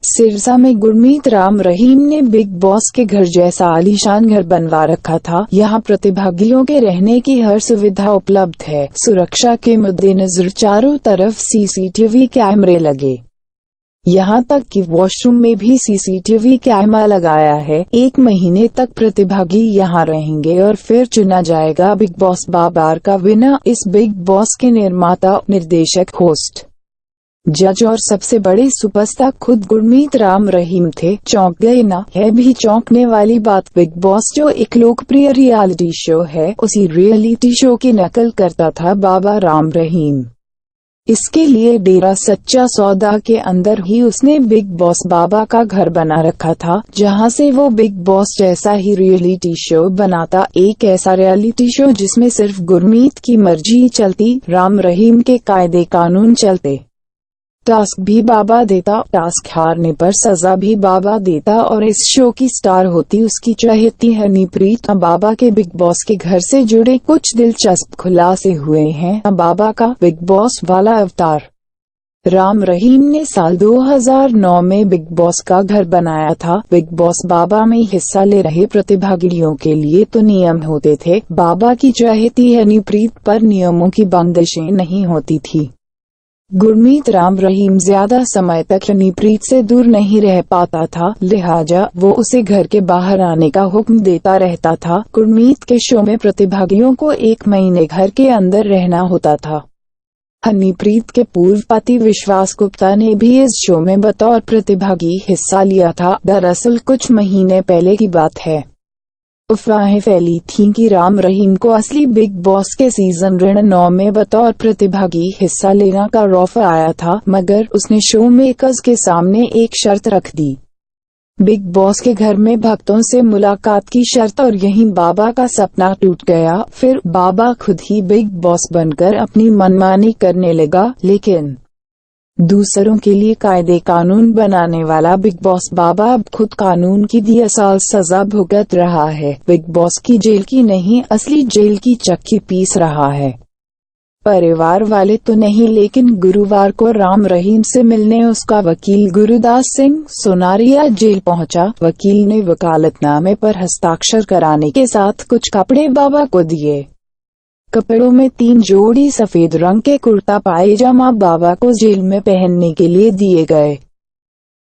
सिरसा में गुरमीत राम रहीम ने big boss के घर जैसा आलीशान घर बनवा रखा था। यहाँ प्रतिभागियों के रहने की हर सुविधा उपलब्ध है। सुरक्षा के मद्देनजर चारों तरफ सीसीटीवी कैमरे लगे, यहाँ तक कि वॉशरूम में भी सीसीटीवी कैमरा लगाया है। 1 महीने तक प्रतिभागी यहाँ रहेंगे और फिर चुना जाएगा बिग बॉस बार का विनर। इस बिग बॉस के निर्माता, निर्देशक, होस्ट, जज और सबसे बड़े सुपरस्टार खुद गुरमीत राम रहीम थे। चौंक गए ना? है भी चौंकने वाली बात। बिग बॉस जो एक लोकप्रिय रियलिटी शो है, उसी रियलिटी शो की नकल करता था बाबा राम रहीम। इसके लिए डेरा सच्चा सौदा के अंदर ही उसने बिग बॉस बाबा का घर बना रखा था, जहां से वो बिग बॉस जैसा ही रियलिटी शो बनाता। एक ऐसा रियलिटी शो जिसमें सिर्फ गुरमीत की मर्जी चलती, राम रहीम के कायदे कानून चलते। टास्क भी बाबा देता, टास्क हारने पर सजा भी बाबा देता और इस शो की स्टार होती उसकी चहेती हनीप्रीत। बाबा के बिग बॉस के घर से जुड़े कुछ दिलचस्प खुलासे हुए हैं। बाबा का बिग बॉस वाला अवतार। राम रहीम ने साल 2009 में बिग बॉस का घर बनाया था। बिग बॉस बाबा में हिस्सा ले रहे प्रतिभागियों के लिए तो नियम होते थे, बाबा की चहेती हनीप्रीत पर नियमों की बंदिशें नहीं होती थी। गुरमीत राम रहीम ज्यादा समय तक हनीप्रीत से दूर नहीं रह पाता था, लिहाजा वो उसे घर के बाहर आने का हुक्म देता रहता था। गुरमीत के शो में प्रतिभागियों को 1 महीने घर के अंदर रहना होता था। हनीप्रीत के पूर्व पति विश्वास गुप्ता ने भी इस शो में बतौर प्रतिभागी हिस्सा लिया था। दरअसल कुछ महीने पहले की बात है। अफवाहें फैली थीं कि राम रहीम को असली बिग बॉस के सीजन 9 में बतौर प्रतिभागी हिस्सा लेने का ऑफर आया था, मगर उसने शो मेकर्स के सामने एक शर्त रख दी, बिग बॉस के घर में भक्तों से मुलाकात की शर्त, और यहीं बाबा का सपना टूट गया। फिर बाबा खुद ही बिग बॉस बनकर अपनी मनमानी करने लगा, लेकिन दूसरों के लिए कायदे कानून बनाने वाला बिग बॉस बाबा अब खुद कानून की 10 साल सजा भुगत रहा है। बिग बॉस की जेल की नहीं, असली जेल की चक्की पीस रहा है। परिवार वाले तो नहीं, लेकिन गुरुवार को राम रहीम से मिलने उसका वकील गुरुदास सिंह सोनारिया जेल पहुंचा। वकील ने वकालतनामे पर हस्ताक्षर कराने के साथ कुछ कपड़े बाबा को दिए। कपड़ों में 3 जोड़ी सफेद रंग के कुर्ता पायजामा बाबा को जेल में पहनने के लिए दिए गए।